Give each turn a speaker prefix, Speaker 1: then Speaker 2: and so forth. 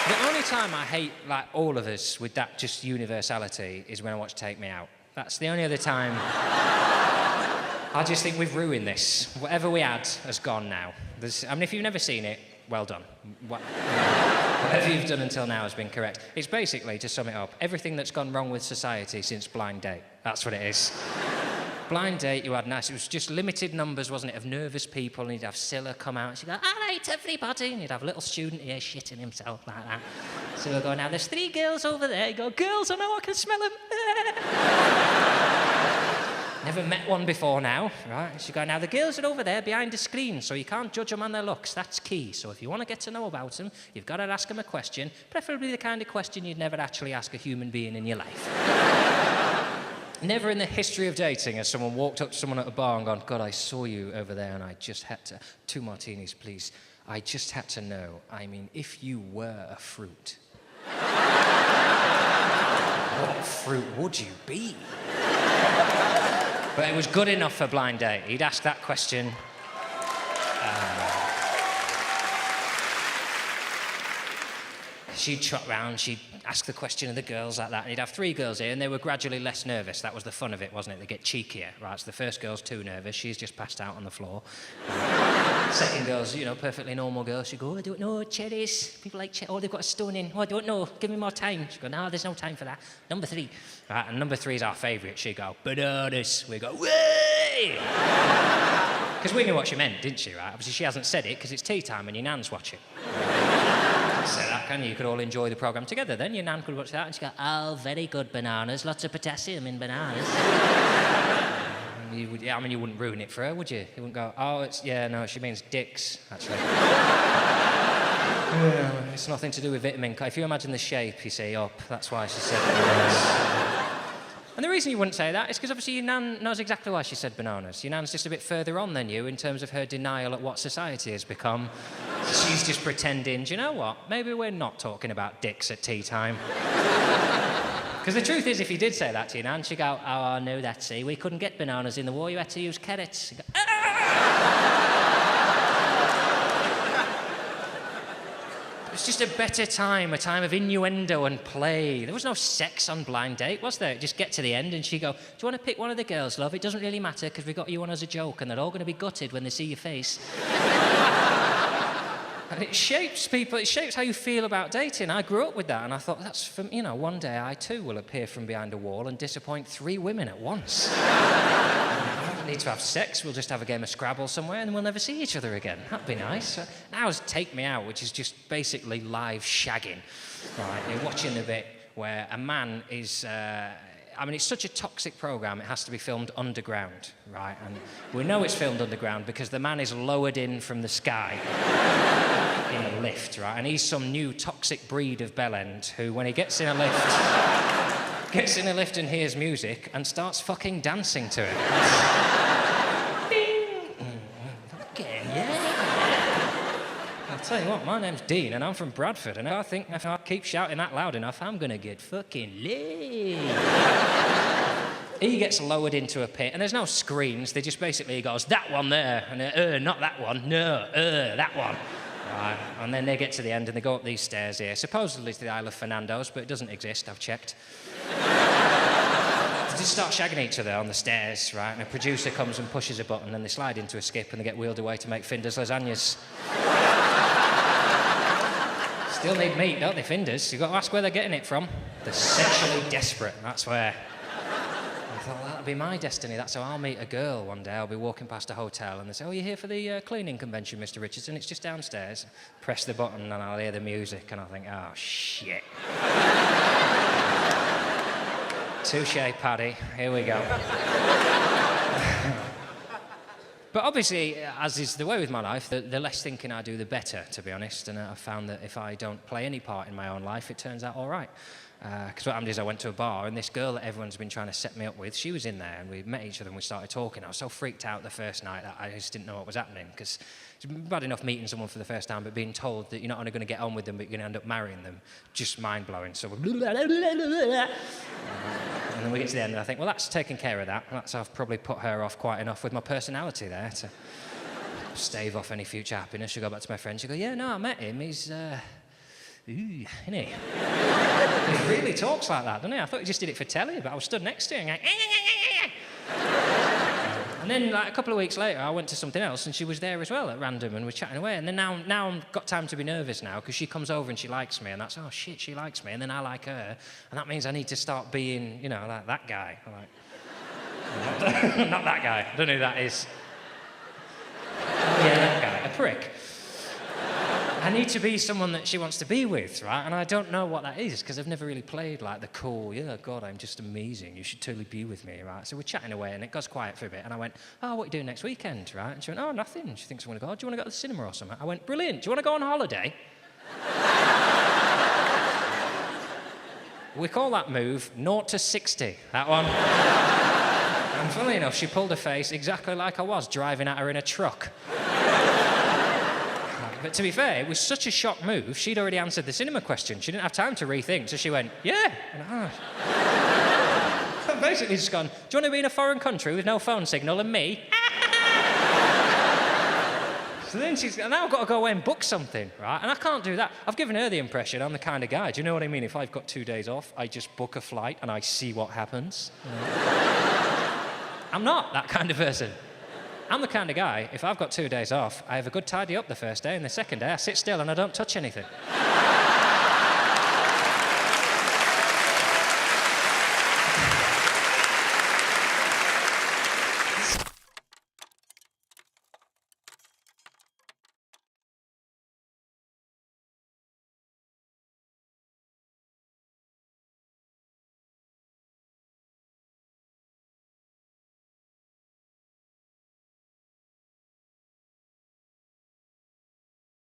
Speaker 1: The only time I hate, like, all of us with that just universality is when I watch Take Me Out. That's the only other time. I just think we've ruined this. Whatever we had has gone now. I mean, if you've never seen it, well done. Whatever you've done until now has been correct. It's basically, to sum it up, everything that's gone wrong with society since Blind Date. That's what it is. Blind Date, you had nice, it was just limited numbers, wasn't it, of nervous people, and you'd have Scylla come out, and she'd go, all right, everybody, and you'd have a little student here shitting himself like that. So we'll go, now there's 3 girls over there. You go, girls, I know, I can smell them. Never met one before now, right? She'd go, now the girls are over there behind the screen, so you can't judge them on their looks, that's key. So if you want to get to know about them, you've got to ask them a question, preferably the kind of question you'd never actually ask a human being in your life. Never in the history of dating has someone walked up to someone at a bar and gone, God, I saw you over there and I just had to... 2 martinis, please. I just had to know, I mean, if you were a fruit, what fruit would you be? But it was good enough for Blind Date. He'd ask that question. She'd trot round, she'd ask the question of the girls like that, and he'd have 3 girls here, and they were gradually less nervous. That was the fun of it, wasn't it? They get cheekier, right? So the first girl's too nervous, she's just passed out on the floor. Second girl's, you know, perfectly normal girl. She'd go, oh, I don't know, cherries. People like cherries. Oh, they've got a stone in. Oh, I don't know, give me more time. She'd go, no, there's no time for that. Number 3. Right, and number 3 is our favourite. She'd go, bananas. We go, way! Because we knew what she meant, didn't she, right? Obviously, she hasn't said it, because it's tea time and your nan's watching. So that, can you? You could all enjoy the programme together then. Your nan could watch that and she'd go, oh, very good bananas, lots of potassium in bananas. I mean, you wouldn't ruin it for her, would you? You wouldn't go, oh, yeah, no, she means dicks, actually. It's nothing to do with vitamin. If you imagine the shape, you see, up, that's why she said bananas. And the reason you wouldn't say that is because obviously your nan knows exactly why she said bananas. Your nan's just a bit further on than you in terms of her denial at what society has become. So she's just pretending, do you know what? Maybe we're not talking about dicks at tea time. Because the truth is, if you did say that to your nan, she'd go, oh, no, that's it. We couldn't get bananas in the war. You had to use carrots. She'd go, It was just a better time, a time of innuendo and play. There was no sex on Blind Date, was there? Just get to the end and she'd go, do you want to pick one of the girls, love? It doesn't really matter because we got you on as a joke and they're all going to be gutted when they see your face. And it shapes people, it shapes how you feel about dating. I grew up with that and I thought, that's from, you know, one day I too will appear from behind a wall and disappoint 3 women at once. I don't need to have sex, we'll just have a game of Scrabble somewhere and then we'll never see each other again. That'd be nice. Now it's Take Me Out, which is just basically live shagging. Right, you're watching the bit where a man is... I mean, it's such a toxic programme, it has to be filmed underground, right? And we know it's filmed underground because the man is lowered in from the sky in a lift, right? And he's some new toxic breed of bellend who, when he gets in a lift and hears music and starts fucking dancing to it. Again, yeah. I'll tell you what, my name's Dean and I'm from Bradford and I think if I keep shouting that loud enough, I'm gonna get fucking laid. He gets lowered into a pit and there's no screens, they just basically goes, that one there, and not that one, no, that one. Right. And then they get to the end and they go up these stairs here. Supposedly it's the Isle of Fernando's, but it doesn't exist, I've checked. They just start shagging each other on the stairs, right? And a producer comes and pushes a button and they slide into a skip and they get wheeled away to make Finder's lasagnas. Still need meat, don't they, Finders? You've got to ask where they're getting it from. They're sexually desperate, that's where. I thought, well, that'll be my destiny. That's how I'll meet a girl one day. I'll be walking past a hotel and they say, oh, you're here for the cleaning convention, Mr. Richardson? It's just downstairs. Press the button and I'll hear the music and I'll think, oh, shit. Touché, Paddy. Here we go. But obviously, as is the way with my life, the less thinking I do, the better, to be honest. And I've found that if I don't play any part in my own life, it turns out all right. Because what happened is I went to a bar, and this girl that everyone's been trying to set me up with, she was in there, and we met each other, and we started talking. I was so freaked out the first night that I just didn't know what was happening, because it's bad enough meeting someone for the first time, but being told that you're not only going to get on with them, but you're going to end up marrying them, just mind-blowing. So and then we get to the end, and I think, well, that's taken care of that. I've probably put her off quite enough with my personality there to stave off any future happiness. She'll go back to my friend. She'll go, yeah, no, I met him. He's ooh, isn't he? He really talks like that, doesn't he? I thought he just did it for telly, but I was stood next to him going, and then, like, a couple of weeks later, I went to something else, and she was there as well at random, and we're chatting away. And then now I've got time to be nervous now, because she comes over and she likes me, and that's, oh, shit, she likes me, and then I like her, and that means I need to start being, you know, like that guy. Like, not that guy. I don't know who that is. Yeah, that guy, a prick. I need to be someone that she wants to be with, right? And I don't know what that is, because I've never really played like the cool, yeah, God, I'm just amazing, you should totally be with me, right? So we're chatting away, and it goes quiet for a bit, and I went, oh, what are you doing next weekend, right? And she went, oh, nothing. She thinks I'm going to go, oh, do you want to go to the cinema or something? I went, brilliant, do you want to go on holiday? We call that move 0 to 60, that one. And funnily enough, she pulled her face exactly like I was driving at her in a truck. But to be fair, it was such a shock move, she'd already answered the cinema question. She didn't have time to rethink, so she went, yeah. And I basically just gone, do you want to be in a foreign country with no phone signal and me? So then now I've got to go away and book something, right? And I can't do that. I've given her the impression I'm the kind of guy, do you know what I mean? If I've got 2 days off, I just book a flight and I see what happens. I'm not that kind of person. I'm the kind of guy, if I've got 2 days off, I have a good tidy up the first day, and the second day I sit still and I don't touch anything.